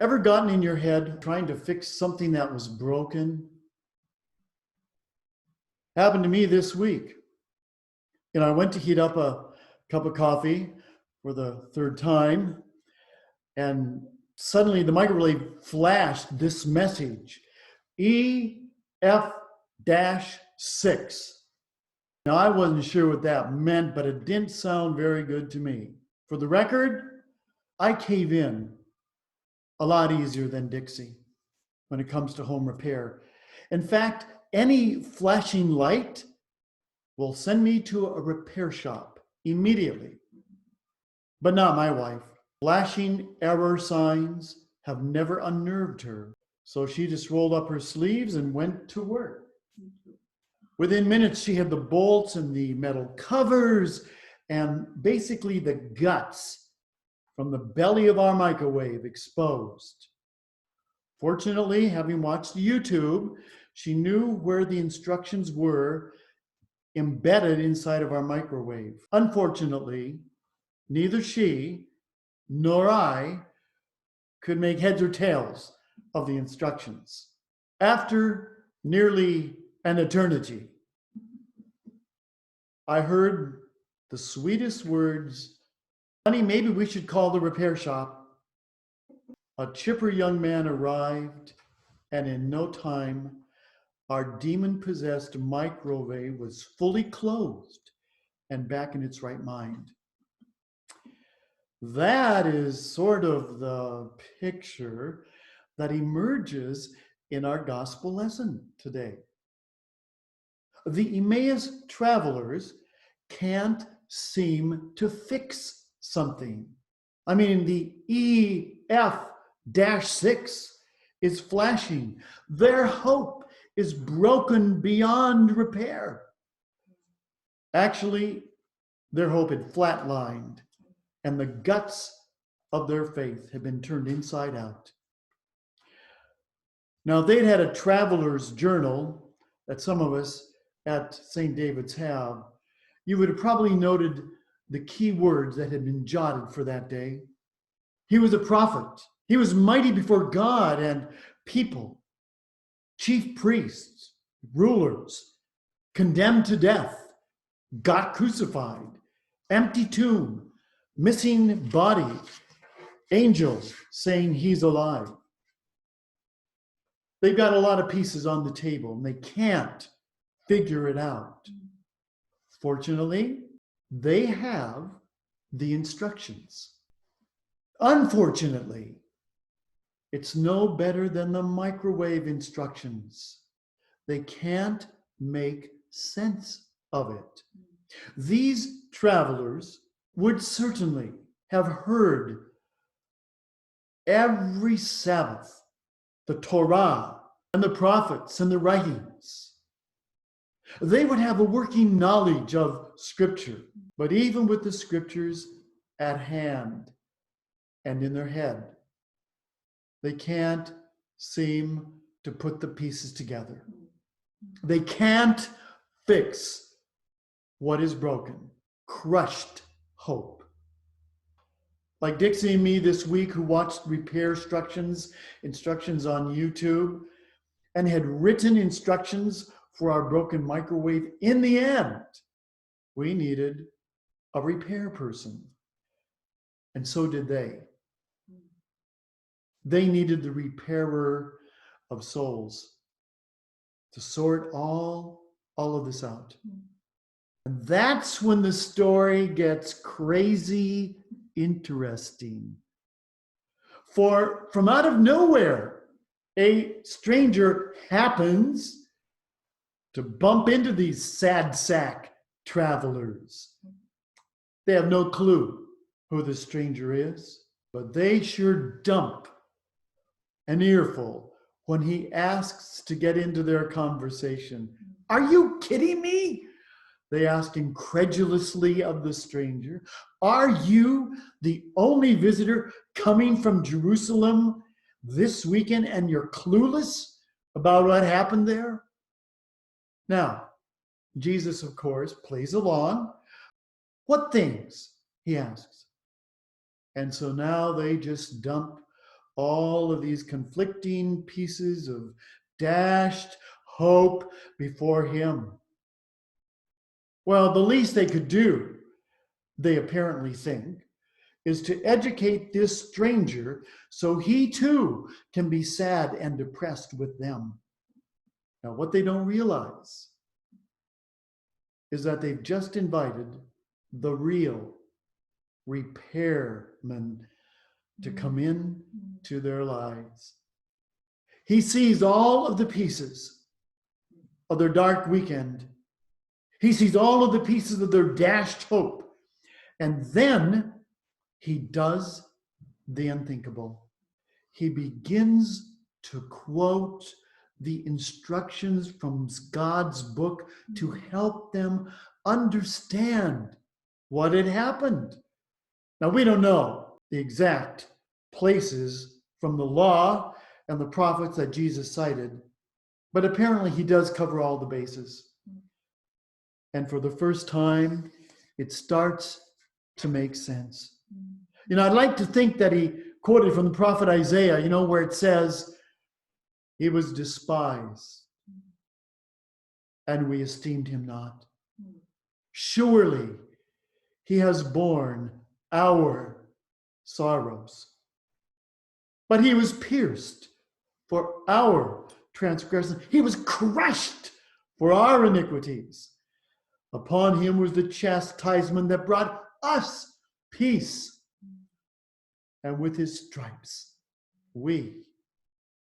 Ever gotten in your head trying to fix something that was broken? Happened to me this week. I went to heat up a cup of coffee for the third time, and suddenly the microwave flashed this message, EF-6. Now, I wasn't sure what that meant, but it didn't sound very good to me. For the record, I cave in a lot easier than Dixie when it comes to home repair. In fact, any flashing light will send me to a repair shop immediately. But not my wife. Flashing error signs have never unnerved her. So she just rolled up her sleeves and went to work. Within minutes, she had the bolts and the metal covers and basically the guts from the belly of our microwave exposed. Fortunately, having watched YouTube, she knew where the instructions were embedded inside of our microwave. Unfortunately, neither she nor I could make heads or tails of the instructions. After nearly an eternity, I heard the sweetest words, "Honey, maybe we should call the repair shop." A chipper young man arrived, and in no time, our demon-possessed microwave was fully closed and back in its right mind. That is sort of the picture that emerges in our gospel lesson today. The Emmaus travelers can't seem to fix something. I mean, the EF-6 is flashing. Their hope is broken beyond repair. Actually, their hope had flatlined, and the guts of their faith had been turned inside out. Now, they'd had a traveler's journal that some of us at St. David's have. You would have probably noted the key words that had been jotted for that day. He was a prophet. He was mighty before God and people, chief priests, rulers, condemned to death, got crucified, empty tomb, missing body, angels saying he's alive. They've got a lot of pieces on the table and they can't figure it out. Fortunately, they have the instructions. Unfortunately, it's no better than the microwave instructions. They can't make sense of it. These travelers would certainly have heard every Sabbath the Torah and the prophets and the writings. They would have a working knowledge of Scripture, but even with the Scriptures at hand and in their head, they can't seem to put the pieces together. They can't fix what is broken. Crushed hope. Like Dixie and me this week, who watched repair instructions on YouTube and had written instructions for our broken microwave. In the end, we needed a repair person. And so did they. They needed the repairer of souls to sort all of this out. And that's when the story gets crazy interesting. For from out of nowhere, a stranger happens to bump into these sad sack travelers. They have no clue who the stranger is, but they sure dump an earful when he asks to get into their conversation. "Are you kidding me?" they ask incredulously of the stranger. "Are you the only visitor coming from Jerusalem this weekend and you're clueless about what happened there?" Now, Jesus, of course, plays along. "What things?" he asks. And so now they just dump all of these conflicting pieces of dashed hope before him. Well, the least they could do, they apparently think, is to educate this stranger so he too can be sad and depressed with them. Now, what they don't realize is that they've just invited the real repairman to come in to their lives. He sees all of the pieces of their dark weekend. He sees all of the pieces of their dashed hope. And then he does the unthinkable. He begins to quote the instructions from God's book to help them understand what had happened. Now, we don't know the exact places from the law and the prophets that Jesus cited, but apparently he does cover all the bases. And for the first time, it starts to make sense. You know, I'd like to think that he quoted from the prophet Isaiah, you know, where it says, he was despised and we esteemed him not. Surely he has borne our sorrows, but he was pierced for our transgressions. He was crushed for our iniquities. Upon him was the chastisement that brought us peace. And with his stripes, we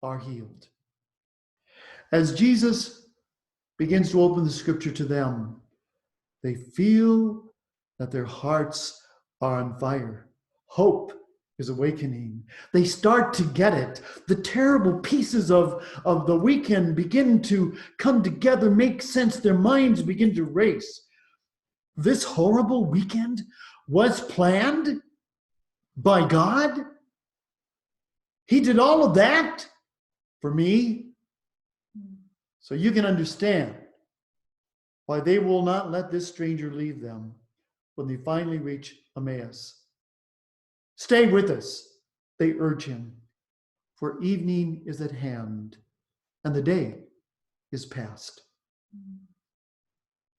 are healed. As Jesus begins to open the scripture to them, they feel that their hearts are on fire. Hope is awakening. They start to get it. The terrible pieces of the weekend begin to come together, make sense. Their minds begin to race. This horrible weekend was planned by God. He did all of that for me. So you can understand why they will not let this stranger leave them when they finally reach Emmaus. Stay with us, they urge him, for evening is at hand and the day is past.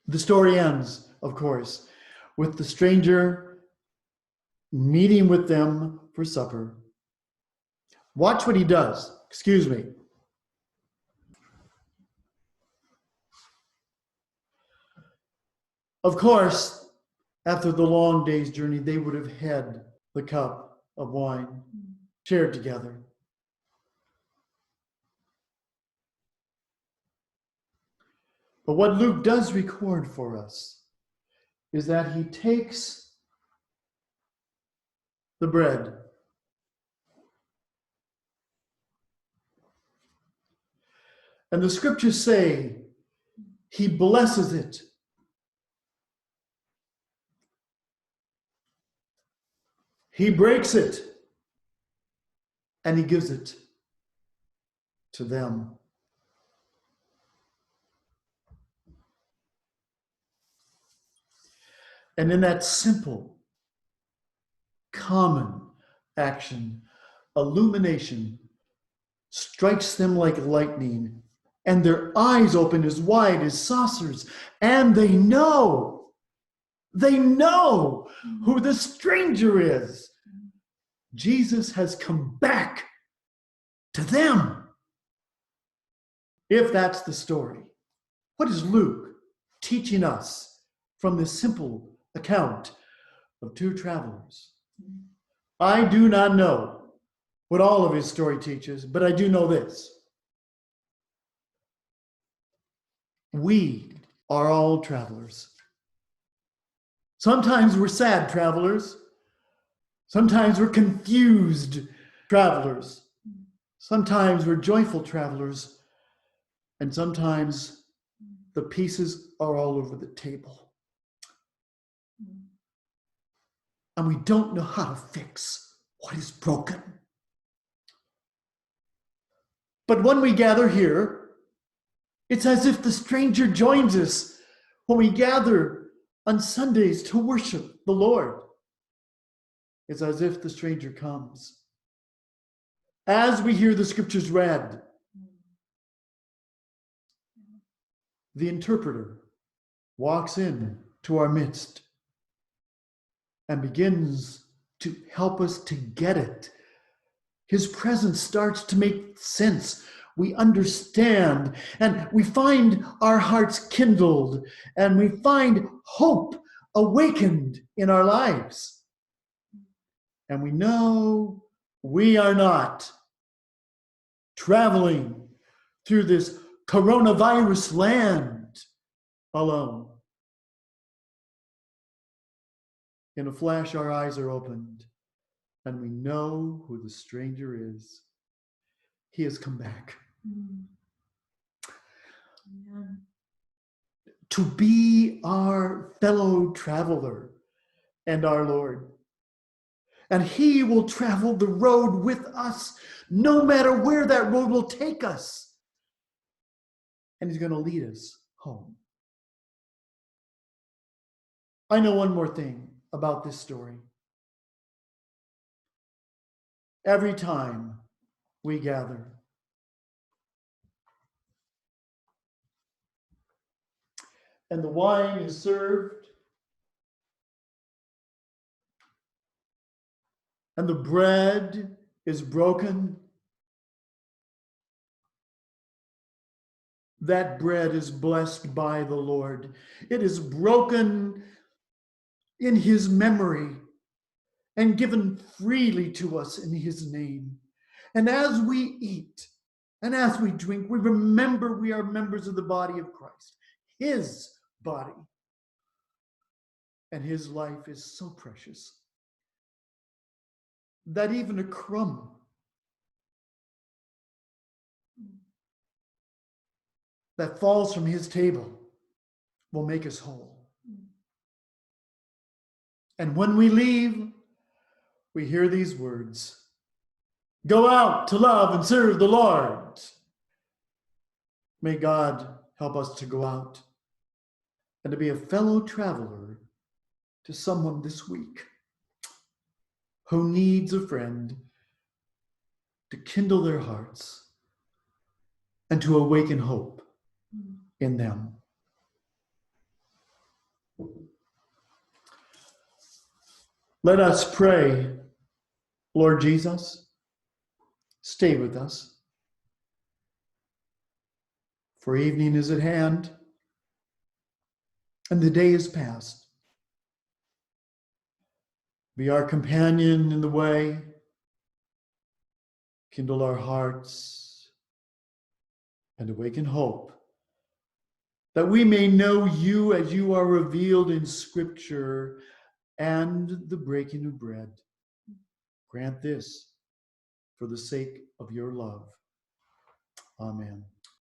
The story ends, of course, with the stranger meeting with them for supper. Watch what he does. Excuse me. Of course, after the long day's journey, they would have had the cup of wine shared together. But what Luke does record for us is that he takes the bread and the scriptures say he blesses it. He breaks it and he gives it to them. And in that simple, common action, illumination strikes them like lightning, and their eyes open as wide as saucers, and they know who the stranger is. Jesus has come back to them. If that's the story, what is Luke teaching us from this simple account of two travelers? I do not know what all of his story teaches, but I do know this. We are all travelers. Sometimes we're sad travelers. Sometimes we're confused travelers. Sometimes we're joyful travelers. And sometimes the pieces are all over the table. And we don't know how to fix what is broken. But when we gather here, it's as if the stranger joins us when we gather on Sundays to worship the Lord. It's as if the stranger comes as we hear the scriptures read, the interpreter walks in to our midst and begins to help us to get it. His presence starts to make sense. We understand, and we find our hearts kindled, and we find hope awakened in our lives. And we know we are not traveling through this coronavirus land alone. In a flash, our eyes are opened, and we know who the stranger is. He has come back. Amen. To be our fellow traveler and our Lord. And he will travel the road with us, no matter where that road will take us. And he's going to lead us home. I know one more thing about this story. Every time we gather, and the wine is served, and the bread is broken, that bread is blessed by the Lord. It is broken in his memory and given freely to us in his name. And as we eat and as we drink, we remember we are members of the body of Christ, his body. And his life is so precious that even a crumb that falls from his table will make us whole. And when we leave, we hear these words: go out to love and serve the Lord. May God help us to go out and to be a fellow traveler to someone this week who needs a friend to kindle their hearts and to awaken hope in them. Let us pray. Lord Jesus, stay with us, for evening is at hand and the day is past. Be our companion in the way, kindle our hearts, and awaken hope, that we may know you as you are revealed in Scripture and the breaking of bread. Grant this for the sake of your love. Amen.